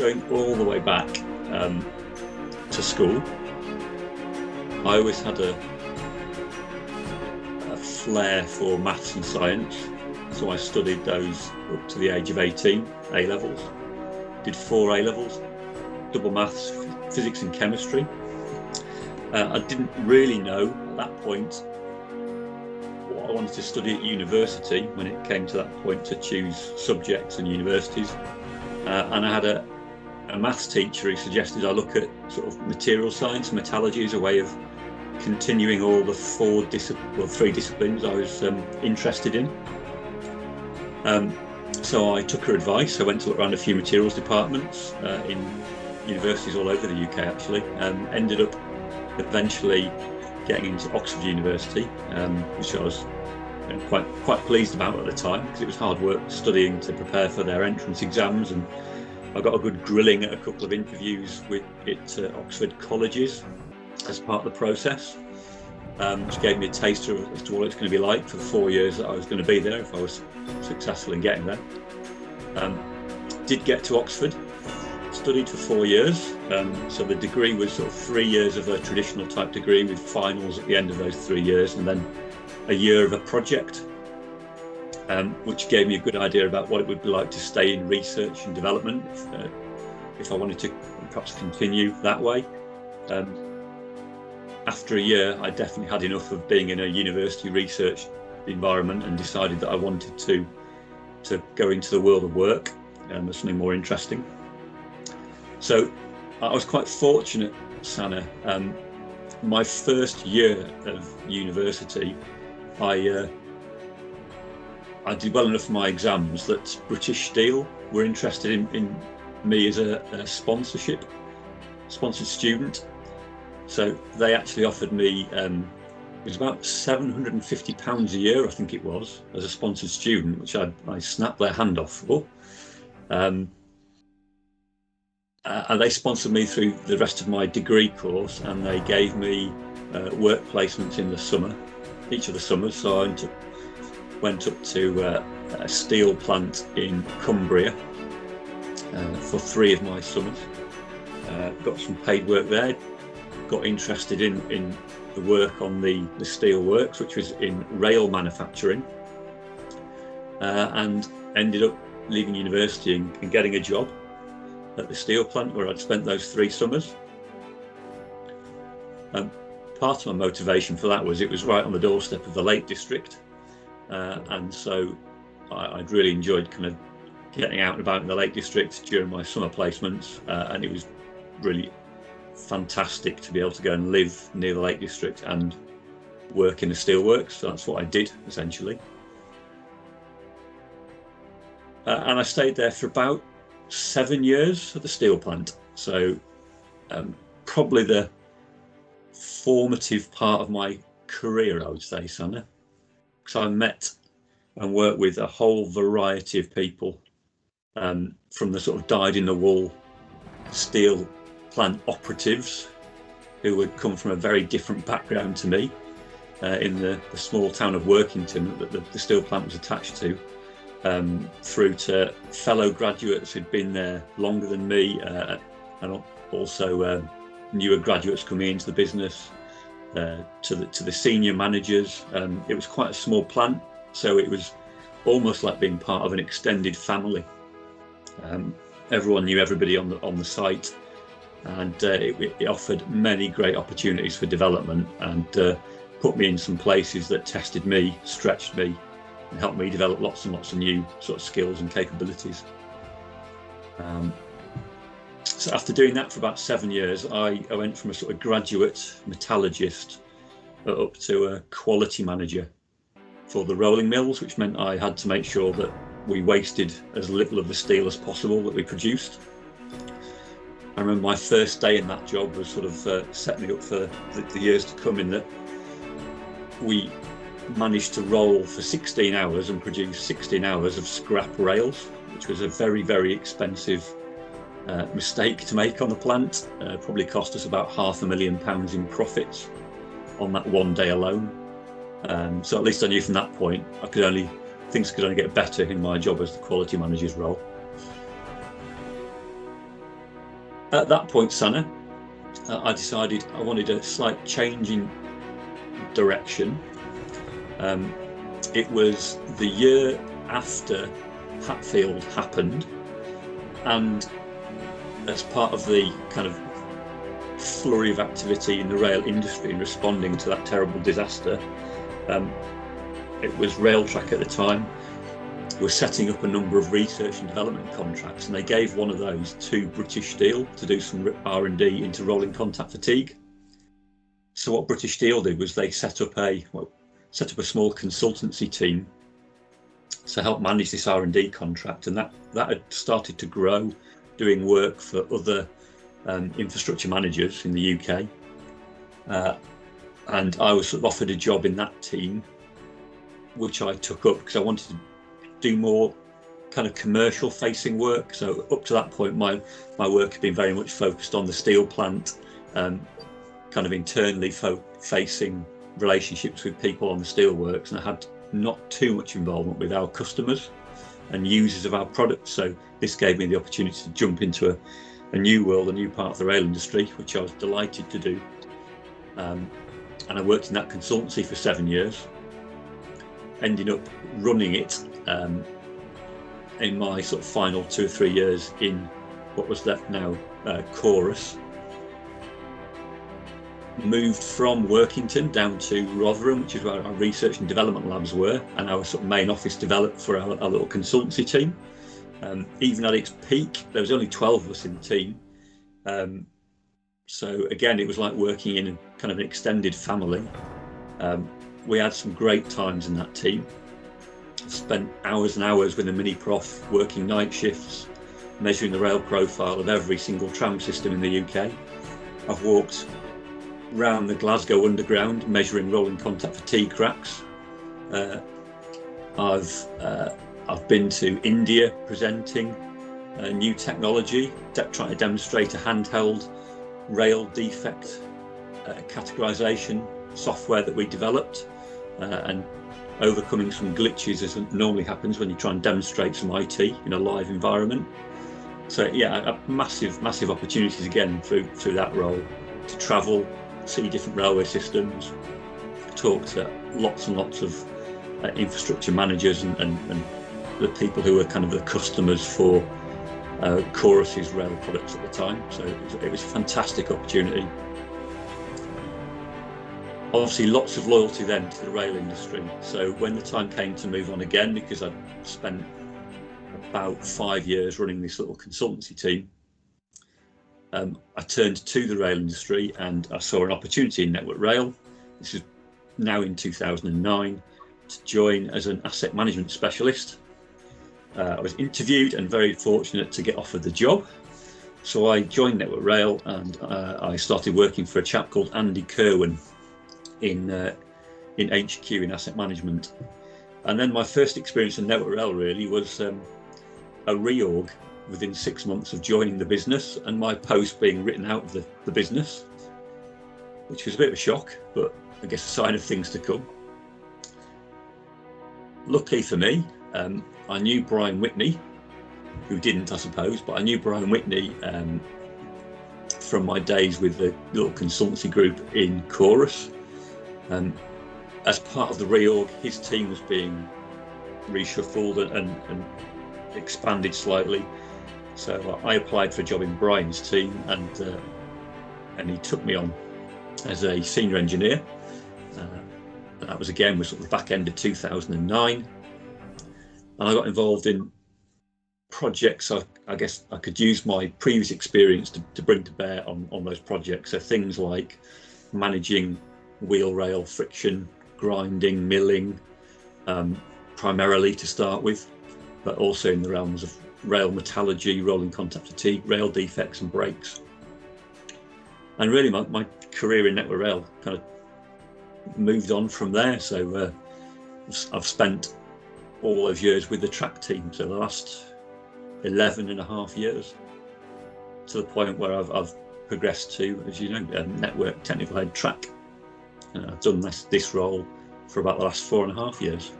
going all the way back to school, I always had a flair for maths and science, so I studied those up to the age of 18, A-levels. Did 4 A-levels, double maths, physics and chemistry. I didn't really know at that point what I wanted to study at university when it came to that point to choose subjects and universities. And I had a maths teacher who suggested I look at sort of material science, metallurgy as a way of continuing all the 3 disciplines I was interested in. So I took her advice. I went to look around a few materials departments in universities all over the UK actually, and ended up eventually getting into Oxford University, which I was quite pleased about at the time, because it was hard work studying to prepare for their entrance exams, and I got a good grilling at a couple of interviews with Oxford colleges as part of the process, which gave me a taster as to what it's going to be like for the 4 years that I was going to be there if I was successful in getting there. Did get to Oxford, studied for 4 years, so the degree was sort of 3 years of a traditional type degree with finals at the end of those 3 years, and then a year of a project, which gave me a good idea about what it would be like to stay in research and development if I wanted to perhaps continue that way. After a year, I definitely had enough of being in a university research environment and decided that I wanted to go into the world of work and there's something more interesting. So I was quite fortunate, Sana. My first year of university, I did well enough for my exams that British Steel were interested in me as a sponsored student. So they actually offered me, it was about £750 a year, I think it was, as a sponsored student, which I snapped their hand off for. And they sponsored me through the rest of my degree course, and they gave me work placements in the summer, each of the summers. So I went up to a steel plant in Cumbria for 3 of my summers. Got some paid work there, got interested in the work on the steel works, which was in rail manufacturing, and ended up leaving university and getting a job at the steel plant where I'd spent those 3 summers. Part of my motivation for that was it was right on the doorstep of the Lake District, and so I'd really enjoyed kind of getting out and about in the Lake District during my summer placements, and it was really fantastic to be able to go and live near the Lake District and work in the steelworks. So that's what I did essentially, and I stayed there for about 7 years at the steel plant. So probably the formative part of my career, I would say, Sana, because I met and worked with a whole variety of people, from the sort of dyed-in-the-wool steel plant operatives who would come from a very different background to me, in the small town of Workington that the steel plant was attached to, through to fellow graduates who'd been there longer than me, and also newer graduates coming into the business, to the senior managers. It was quite a small plant, so it was almost like being part of an extended family. Everyone knew everybody on the site, and it offered many great opportunities for development, and put me in some places that tested me, stretched me, and helped me develop lots and lots of new sort of skills and capabilities. So after doing that for about 7 years, I went from a sort of graduate metallurgist up to a quality manager for the rolling mills, which meant I had to make sure that we wasted as little of the steel as possible that we produced. I remember my first day in that job was sort of set me up for the years to come, in that we managed to roll for 16 hours and produce 16 hours of scrap rails, which was a very, very expensive mistake to make on the plant. Probably cost us about £500,000 in profits on that one day alone. So at least I knew from that point things could only get better in my job as the quality manager's role. At that point, Sana, I decided I wanted a slight change in direction. It was the year after Hatfield happened, and as part of the kind of flurry of activity in the rail industry in responding to that terrible disaster, it was Railtrack at the time, was setting up a number of research and development contracts, and they gave one of those to British Steel to do some R&D into rolling contact fatigue. So what British Steel did was they set up a small consultancy team to help manage this R&D contract, and that had started to grow, doing work for other infrastructure managers in the UK. And I was sort of offered a job in that team, which I took up because I wanted to do more kind of commercial facing work. So up to that point, my work had been very much focused on the steel plant, kind of internally facing relationships with people on the steelworks, and I had not too much involvement with our customers and users of our products. So this gave me the opportunity to jump into a new world, a new part of the rail industry, which I was delighted to do. And I worked in that consultancy for 7 years, ending up running it in my sort of final 2 or 3 years in what was that now Chorus. Moved from Workington down to Rotherham, which is where our research and development labs were, and our sort of main office developed for our little consultancy team. Even at its peak, there was only 12 of us in the team. So again, it was like working in kind of an extended family. We had some great times in that team. Spent hours and hours with a mini prof, working night shifts, measuring the rail profile of every single tram system in the UK. I've walked round the Glasgow Underground, measuring rolling contact fatigue cracks. I've been to India presenting new technology, trying to demonstrate a handheld rail defect categorization software that we developed, and overcoming some glitches as it normally happens when you try and demonstrate some IT in a live environment. So yeah, massive opportunities again through that role to travel, see different railway systems, talk to lots and lots of infrastructure managers and the people who were kind of the customers for Chorus's rail products at the time. So it was a fantastic opportunity. Obviously lots of loyalty then to the rail industry. So when the time came to move on again, because I'd spent about 5 years running this little consultancy team, I turned to the rail industry and I saw an opportunity in Network Rail. This is now in 2009, to join as an asset management specialist. I was interviewed and very fortunate to get offered the job. So I joined Network Rail and I started working for a chap called Andy Kerwin in HQ in asset management. And then my first experience in Network Rail really was a reorg within 6 months of joining the business, and my post being written out of the business, which was a bit of a shock, but I guess a sign of things to come. Luckily for me, I knew Brian Whitney, who didn't, I suppose, but I knew Brian Whitney from my days with the little consultancy group in Chorus. As part of the reorg, his team was being reshuffled and expanded slightly. So I applied for a job in Brian's team, and he took me on as a senior engineer. And that was sort of the back end of 2009. And I got involved in projects. I guess I could use my previous experience to bring to bear on those projects. So things like managing wheel rail friction, grinding, milling, primarily to start with, but also in the realms of rail metallurgy, rolling contact fatigue, rail defects and brakes. And really my career in Network Rail kind of moved on from there. So I've spent all those years with the track team, so the last 11 and a half years, to the point where I've progressed to, as you know, network technical head track. I've done this role for about the last 4.5 years.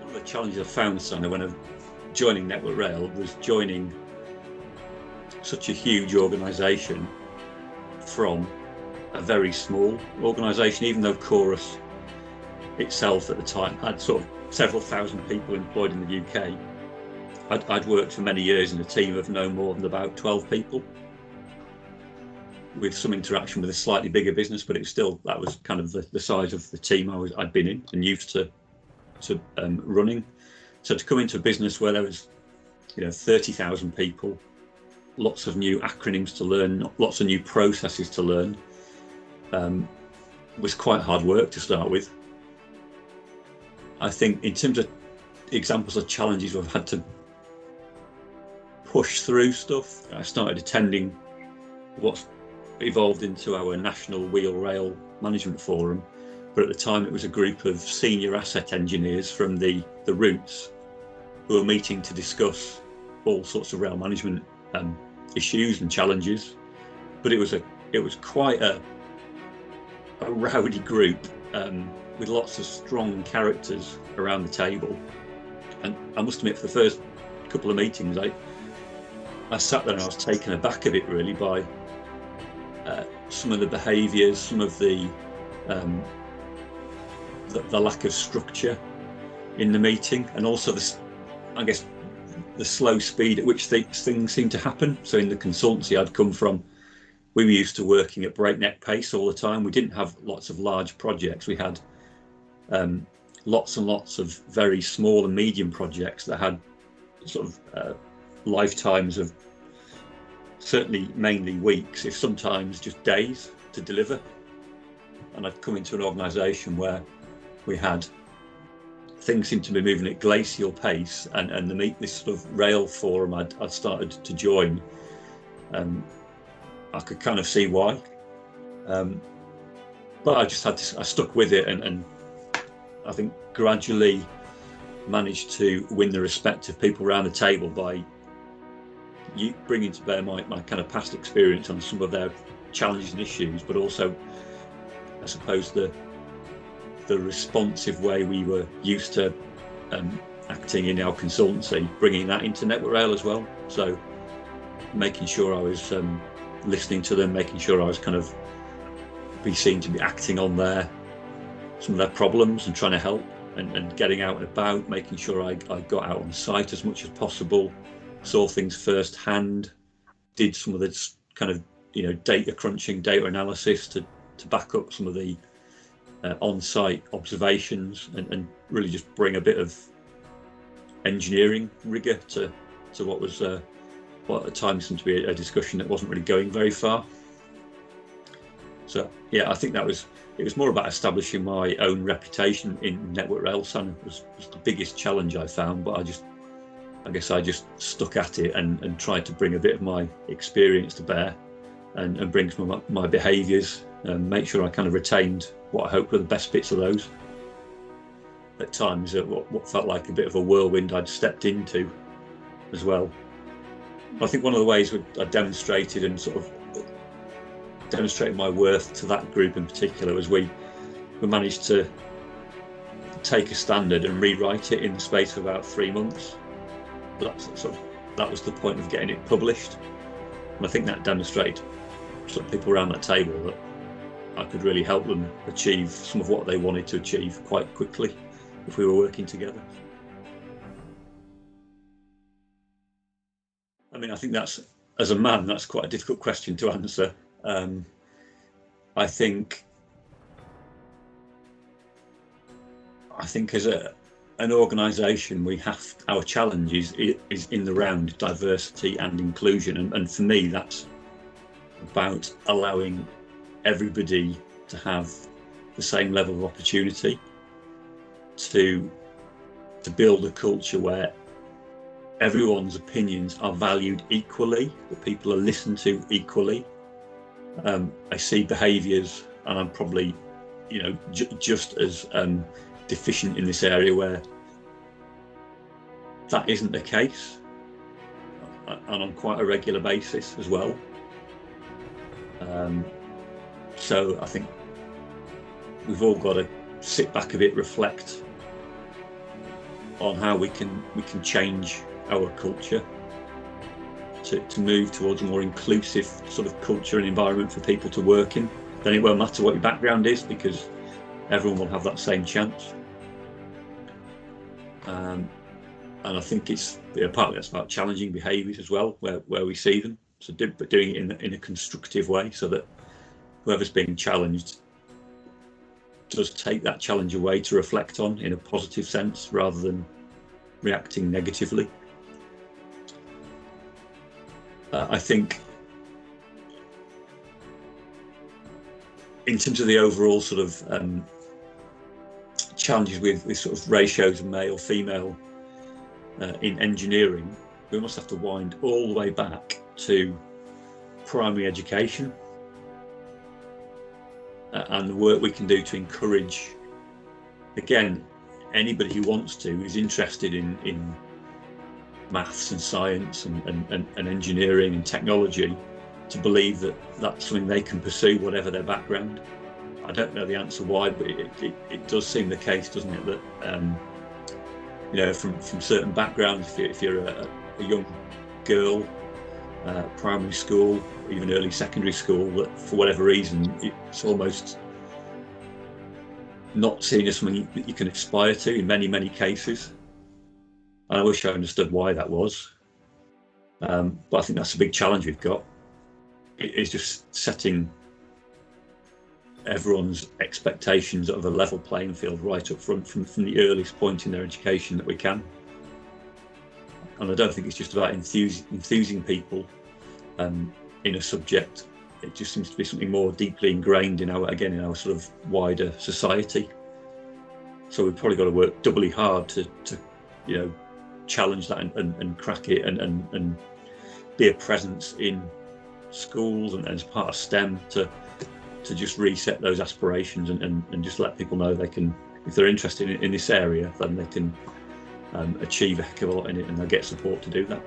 One of the challenges I found, Sana, when I've joining Network Rail was joining such a huge organisation from a very small organisation, even though Chorus itself at the time had sort of several thousand people employed in the UK. I'd worked for many years in a team of no more than about 12 people, with some interaction with a slightly bigger business, but it was still, that was kind of the size of the team I'd been in and used to running. So to come into a business where there was 30,000 people, lots of new acronyms to learn, lots of new processes to learn, was quite hard work to start with. I think in terms of examples of challenges we've had to push through stuff, I started attending what's evolved into our National Wheel Rail Management Forum, but at the time it was a group of senior asset engineers from the routes who were meeting to discuss all sorts of rail management issues and challenges. But it was quite a rowdy group with lots of strong characters around the table. And I must admit, for the first couple of meetings, I sat there and I was taken aback a bit, really, by some of the behaviours, some of the lack of structure in the meeting, and also the slow speed at which things seem to happen. So in the consultancy I'd come from, we were used to working at breakneck pace all the time. We didn't have lots of large projects. We had lots and lots of very small and medium projects that had sort of lifetimes of certainly mainly weeks, if sometimes just days to deliver. And I'd come into an organisation where we had things seemed to be moving at glacial pace, and this sort of rail forum I'd started to join, I could kind of see why, but I stuck with it, and I think gradually managed to win the respect of people around the table by bringing to bear my kind of past experience on some of their challenges and issues, but also, I suppose, the responsive way we were used to acting in our consultancy, bringing that into Network Rail as well. So making sure I was listening to them, making sure I was kind of be seen to be acting on some of their problems and trying to help, and getting out and about, making sure I got out on site as much as possible, saw things firsthand, did some of the kind of data crunching, data analysis to back up some of the on-site observations, and really just bring a bit of engineering rigor to what was what at the time seemed to be a discussion that wasn't really going very far. So yeah, I think it was more about establishing my own reputation in Network Rail. It was the biggest challenge I found, but I guess I just stuck at it and tried to bring a bit of my experience to bear, and bring some of my behaviours, and make sure I kind of retained what I hoped were the best bits of those. At times, what felt like a bit of a whirlwind I'd stepped into as well. I think one of the ways I demonstrated my worth to that group in particular was we managed to take a standard and rewrite it in the space of about 3 months. That was the point of getting it published, and I think that demonstrated to people around that table that I could really help them achieve some of what they wanted to achieve quite quickly if we were working together. I mean, I think as a man, that's quite a difficult question to answer. I think as an organisation, our challenge is in the round diversity and inclusion, and for me that's about allowing everybody to have the same level of opportunity, to build a culture where everyone's opinions are valued equally, that people are listened to equally. I see behaviours, and I'm probably just as deficient in this area where that isn't the case, and on quite a regular basis as well. So I think we've all got to sit back a bit, reflect on how we can change our culture to move towards a more inclusive sort of culture and environment for people to work in. Then it won't matter what your background is, because everyone will have that same chance. And I think it's partly that's about challenging behaviours as well, where we see them. So but doing it in a constructive way, so that whoever's being challenged does take that challenge away to reflect on in a positive sense, rather than reacting negatively. I think in terms of the overall sort of challenges with sort of ratios of male female in engineering, we almost have to wind all the way back to primary education and the work we can do to encourage, again, anybody who wants to, is interested in maths and science and engineering and technology, to believe that that's something they can pursue, whatever their background. I don't know the answer why, but it does seem the case, doesn't it, that from certain backgrounds, if you're a young girl, primary school, even early secondary school, that for whatever reason it's almost not seen as something that you can aspire to in many cases. And I wish I understood why that was, but I think that's a big challenge we've got. It's just setting everyone's expectations of a level playing field right up front from the earliest point in their education that we can. And I don't think it's just about enthusing people in a subject. It just seems to be something more deeply ingrained in our sort of wider society. So we've probably got to work doubly hard to challenge that and crack it and be a presence in schools and as part of STEM to just reset those aspirations and just let people know they can, if they're interested in this area, then they can achieve a heck of a lot in it, and they'll get support to do that.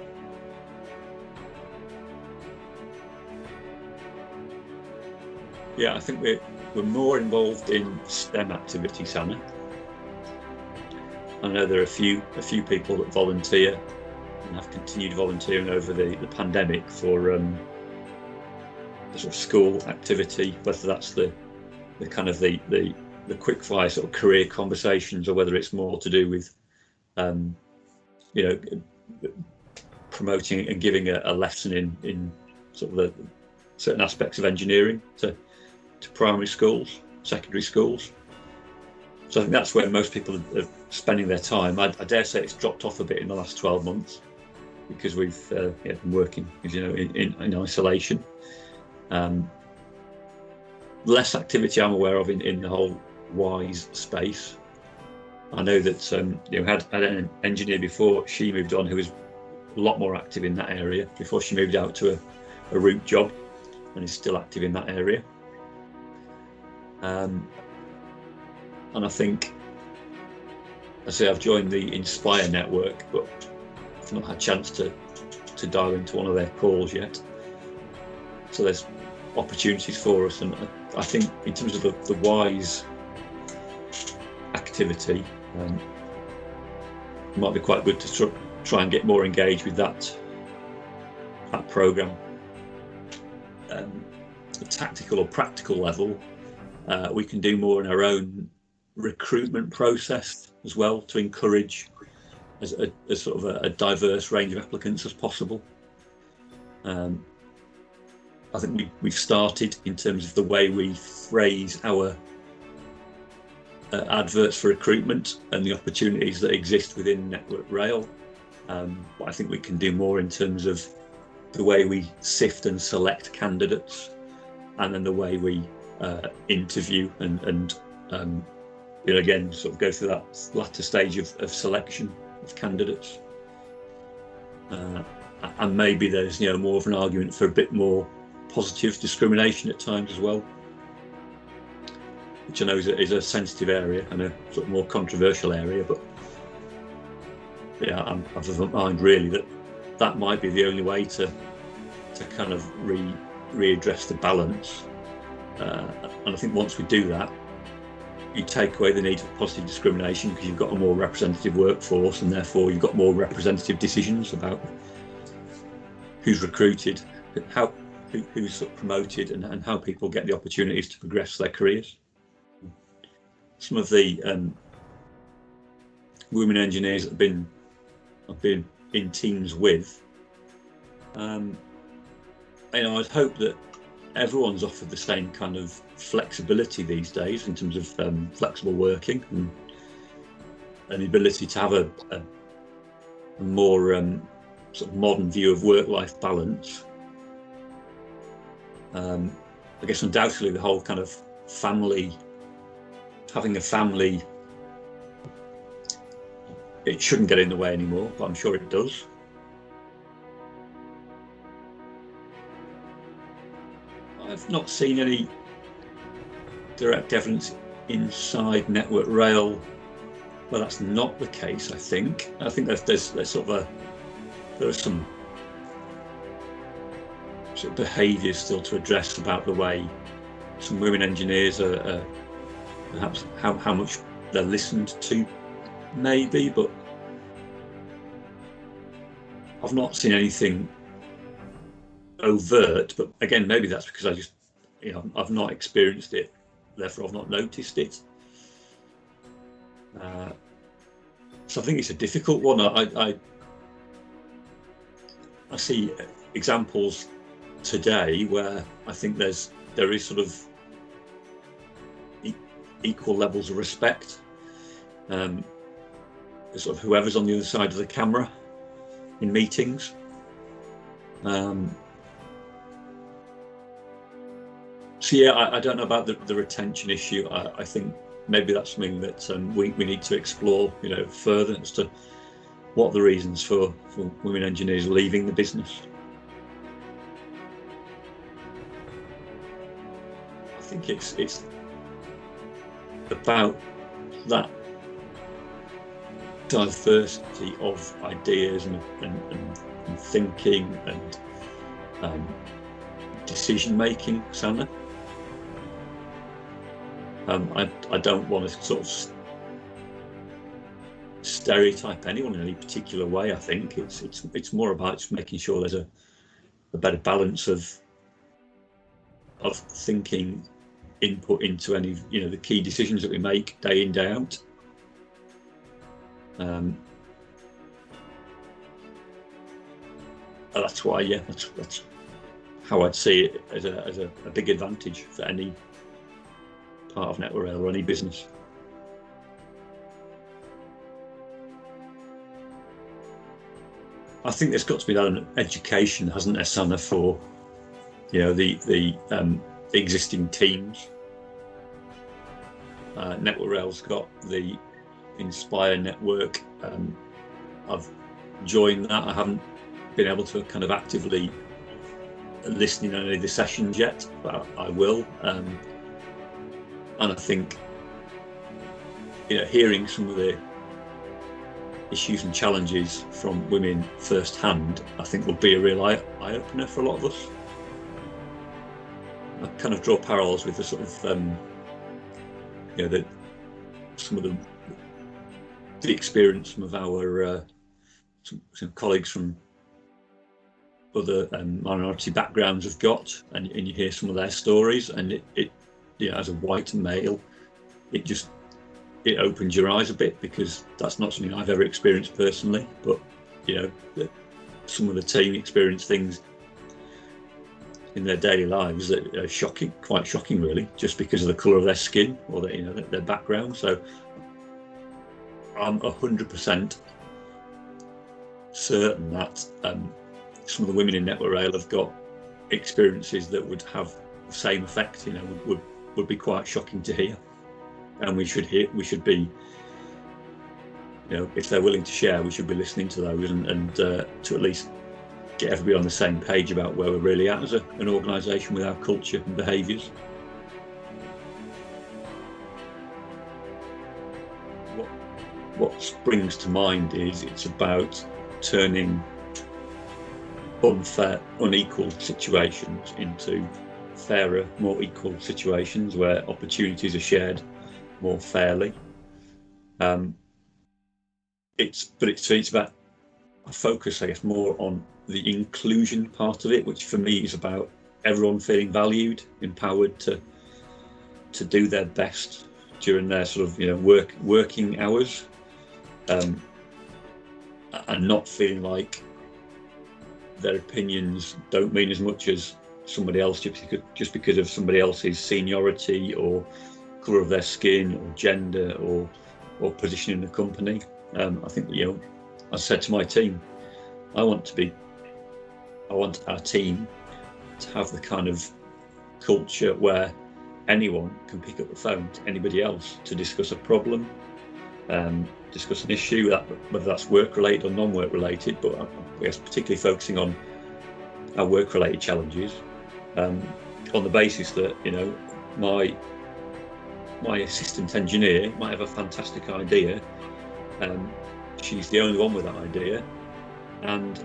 Yeah, I think we're more involved in STEM activities, Hannah. I know there are a few people that volunteer and have continued volunteering over the pandemic for the sort of school activity, whether that's the kind of the quick fire sort of career conversations, or whether it's more to do with promoting and giving a lesson in sort of the certain aspects of engineering to primary schools, secondary schools. So I think that's where most people are spending their time. I dare say it's dropped off a bit in the last 12 months because we've been working, as you know, in isolation. Less activity I'm aware of in the whole WISE space. I know that had an engineer before she moved on who was a lot more active in that area before she moved out to a root job, and is still active in that area. And I think, I say I've joined the Inspire network, but I've not had a chance to dial into one of their calls yet. So there's opportunities for us, and I think in terms of the WISE activity, it might be quite good to try and get more engaged with that programme. The tactical or practical level, we can do more in our own recruitment process as well, to encourage as sort of a diverse range of applicants as possible. I think we've started in terms of the way we phrase our adverts for recruitment and the opportunities that exist within Network Rail. But I think we can do more in terms of the way we sift and select candidates, and then the way we interview and again sort of go through that latter stage of selection of candidates. And maybe there's more of an argument for a bit more positive discrimination at times as well, which I know is a sensitive area and a sort of more controversial area, but I'm of mind really that might be the only way to kind of readdress the balance. And I think once we do that, you take away the need for positive discrimination because you've got a more representative workforce, and therefore you've got more representative decisions about who's recruited, who's sort of promoted, and how people get the opportunities to progress their careers. Some of the women engineers that I've been in teams with, I'd hope that everyone's offered the same kind of flexibility these days in terms of flexible working and the ability to have a more sort of modern view of work-life balance. I guess undoubtedly the whole kind of having a family, it shouldn't get in the way anymore, but I'm sure it does. I've not seen any direct evidence inside Network Rail where that's not the case. I think there's sort of there are some sort of behaviours still to address about the way some women engineers are perhaps how much they're listened to, maybe, but I've not seen anything overt. But again, maybe that's because I just, I've not experienced it, therefore I've not noticed it. So I think it's a difficult one. I see examples today where I think there is sort of equal levels of respect. Sort of whoever's on the other side of the camera in meetings. So yeah, I don't know about the retention issue. I think maybe that's something that we need to explore, further as to what are the reasons for women engineers leaving the business. I think it's about that diversity of ideas and thinking and decision making, Sandra. I don't want to sort of stereotype anyone in any particular way. I think it's more about just making sure there's a better balance of thinking input into any the key decisions that we make day in, day out. That's why, that's how I'd see it as a big advantage for any part of Network Rail or any business. I think there's got to be that education, hasn't there, Sanna, for the existing teams. Network Rail's got the Inspire network. I've joined that. I haven't been able to kind of actively listen in on any of the sessions yet, but I will. And I think hearing some of the issues and challenges from women firsthand, I think will be a real eye-opener for a lot of us. I kind of draw parallels with the sort of some of the experience some of our some colleagues from other minority backgrounds have got, and you hear some of their stories, and it as a white male, it opens your eyes a bit, because that's not something I've ever experienced personally. But some of the team experience things in their daily lives that are quite shocking really, just because of the colour of their skin or their background. So I'm 100% certain that some of the women in Network Rail have got experiences that would have the same effect, would be quite shocking to hear. And we should be, if they're willing to share, we should be listening to those and to at least get everybody on the same page about where we're really at as an organisation with our culture and behaviours. What springs to mind is it's about turning unfair, unequal situations into fairer, more equal situations where opportunities are shared more fairly. It's about a focus, I guess, more on the inclusion part of it, which for me is about everyone feeling valued, empowered to do their best during their sort of working hours, and not feeling like their opinions don't mean as much as somebody else just because of somebody else's seniority or colour of their skin or gender or position in the company. I think I said to my team, I want our team to have the kind of culture where anyone can pick up the phone to anybody else to discuss a problem, discuss an issue, whether that's work related or non-work related, but I guess particularly focusing on our work related challenges, on the basis that my assistant engineer might have a fantastic idea, she's the only one with that idea, and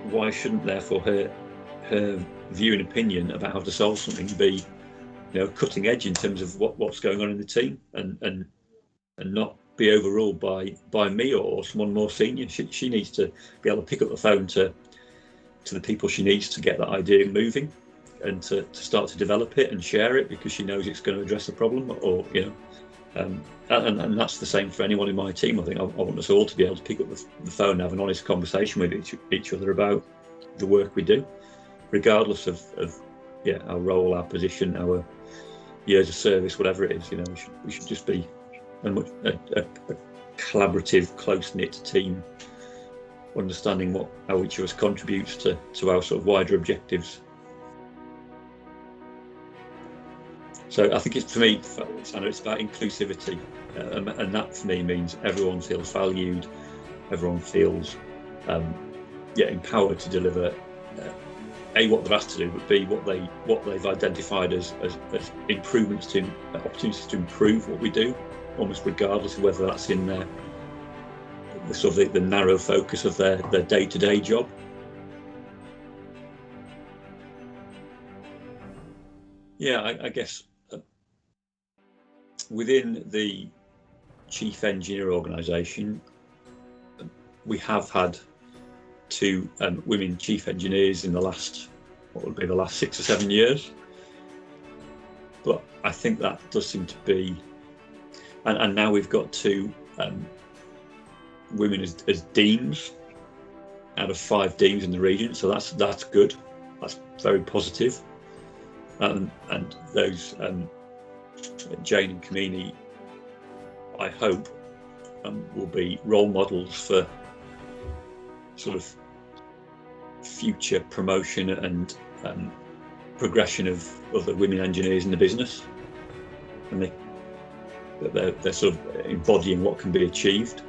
why shouldn't therefore her view and opinion about how to solve something be cutting edge in terms of what's going on in the team, and not be overruled by me or someone more senior. She needs to be able to pick up the phone to the people she needs to get that idea moving, and to start to develop it and share it, because she knows it's going to address the problem, or and that's the same for anyone in my team. I think I want us all to be able to pick up the phone and have an honest conversation with each other about the work we do, regardless of our role, our position, our years of service, whatever it is. We should just be a collaborative, close-knit team, understanding how each of us contributes to our sort of wider objectives. So I think for me, it's about inclusivity, and that for me means everyone feels valued, everyone feels empowered to deliver A, what they're asked to do, but B, what they've identified as improvements to opportunities to improve what we do, almost regardless of whether that's in the sort of the narrow focus of their day-to-day job. I guess within the chief engineer organisation, we have had 2 women chief engineers in the last 6 or 7 years, but I think that does seem to be, and now we've got 2 women as deans out of 5 deans in the region, so that's good, that's very positive, and those Jane and Kamini, I hope, will be role models for sort of future promotion and progression of other women engineers in the business, and they're sort of embodying what can be achieved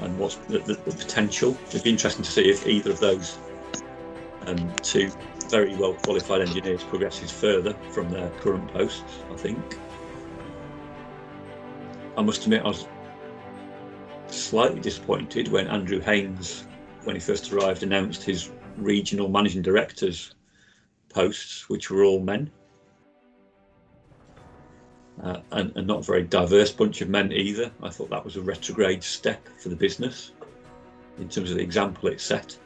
and what's the potential. It'd be interesting to see if either of those 2 very well qualified engineers progresses further from their current posts. I think, I must admit, I was slightly disappointed when Andrew Haynes, when he first arrived, announced his regional managing directors posts, which were all men, and not a very diverse bunch of men either. I thought that was a retrograde step for the business in terms of the example it set.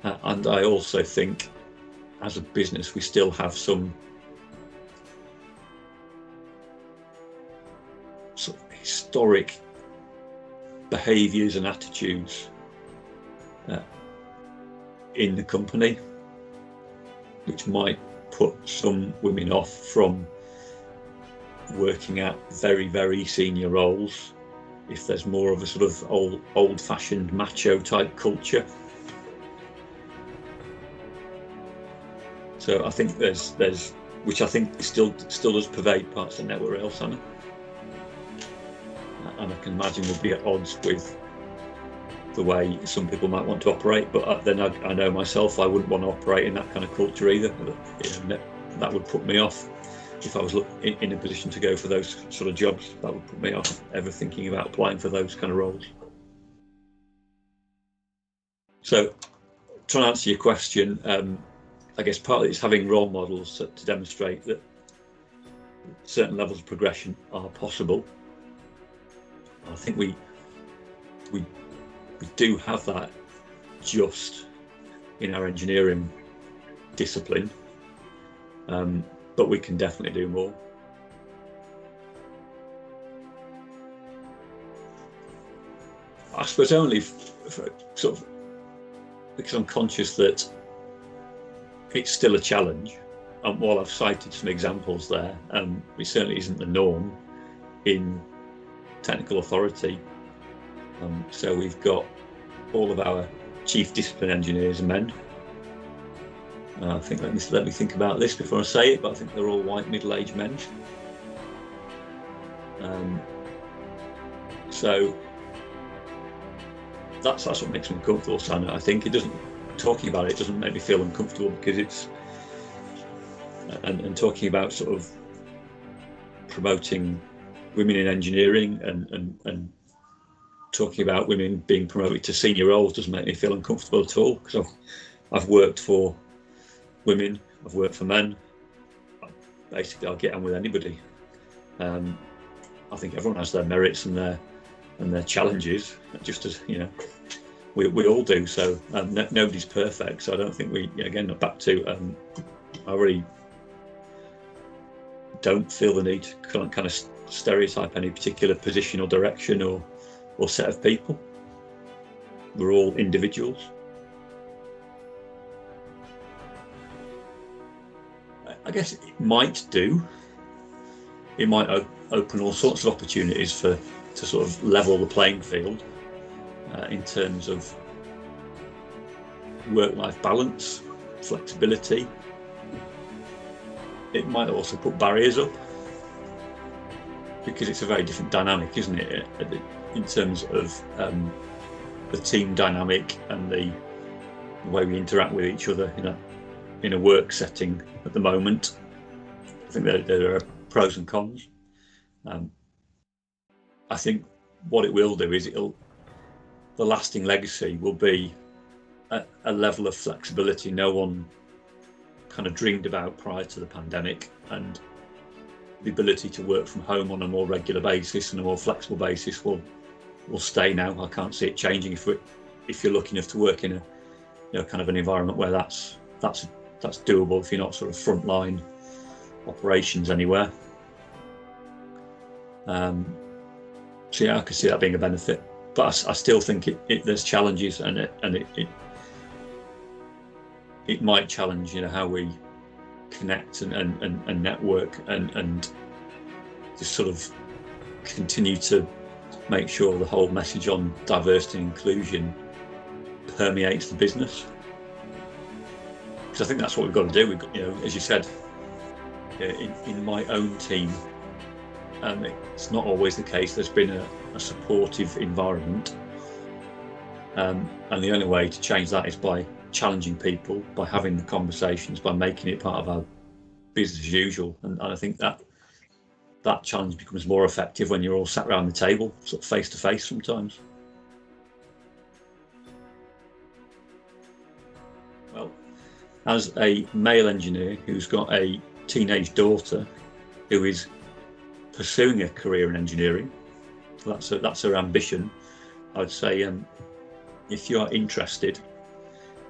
And I also think, as a business, we still have some sort of historic behaviours and attitudes in the company, which might put some women off from working at very, very senior roles if there's more of a sort of old-fashioned macho type culture. So I think there's which I think still does pervade parts of the network rail, Sana, and I can imagine would be at odds with the way some people might want to operate. But then I know myself, I wouldn't want to operate in that kind of culture either. That would put me off if I was in a position to go for those sort of jobs. That would put me off ever thinking about applying for those kind of roles. So, trying to answer your question, I guess partly it's having role models to demonstrate that certain levels of progression are possible. I think we do have that just in our engineering discipline, but we can definitely do more. I suppose only sort of because I'm conscious that it's still a challenge. While I've cited some examples there, it certainly isn't the norm in technical authority. So we've got all of our chief discipline engineers are men. I think let me think about this before I say it, but I think they're all white middle-aged men. So that's what makes me uncomfortable. So I think talking about it doesn't make me feel uncomfortable, because it's and talking about sort of promoting women in engineering and talking about women being promoted to senior roles doesn't make me feel uncomfortable at all, because I've worked for women, I've worked for men. Basically, I'll get on with anybody. I think everyone has their merits and their challenges, just as we all do. So nobody's perfect. So I don't think back to I really don't feel the need to kind of stereotype any particular position or direction or set of people. We're all individuals. I guess it might open all sorts of opportunities to sort of level the playing field in terms of work-life balance, flexibility. It might also put barriers up, because it's a very different dynamic, isn't it, in terms of the team dynamic and the way we interact with each other in a work setting at the moment. I think there are pros and cons. I think what it will do is the lasting legacy will be a level of flexibility no one kind of dreamed about prior to the pandemic, and the ability to work from home on a more regular basis and a more flexible basis will stay now. I can't see it changing if you're lucky enough to work in a kind of an environment where that's doable, if you're not sort of frontline operations anywhere. So yeah, I could see that being a benefit, but I still think there's challenges, and it might challenge how we connect and network and just sort of continue to make sure the whole message on diversity and inclusion permeates the business, because I think that's what we've got to do. We've got, as you said, in my own team, it's not always the case. There's been a supportive environment, and the only way to change that is by challenging people, by having the conversations, by making it part of our business as usual. And I think that challenge becomes more effective when you're all sat around the table, sort of face to face sometimes. Well, as a male engineer who's got a teenage daughter who is pursuing a career in engineering, that's her ambition, I'd say if you are interested,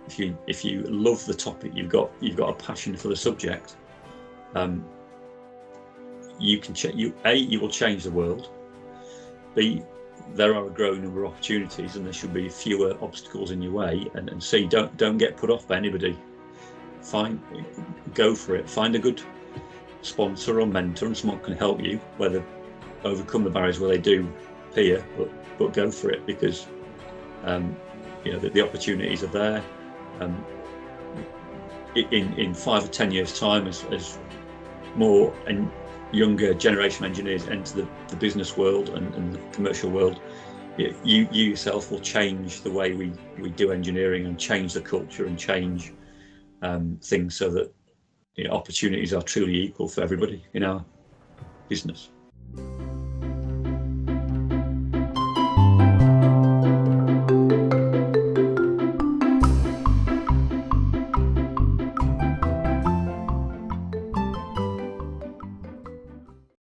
if you love the topic, you've got a passion for the subject, you will change the world. B, there are a growing number of opportunities, and there should be fewer obstacles in your way. And C, don't get put off by anybody. Go for it. Find a good sponsor or mentor, and someone can help you whether overcome the barriers where they do appear. But go for it, because the opportunities are there. In 5 or 10 years' time, as more and younger generation engineers enter the business world and the commercial world, you yourself will change the way we do engineering, and change the culture, and change things so that opportunities are truly equal for everybody in our business.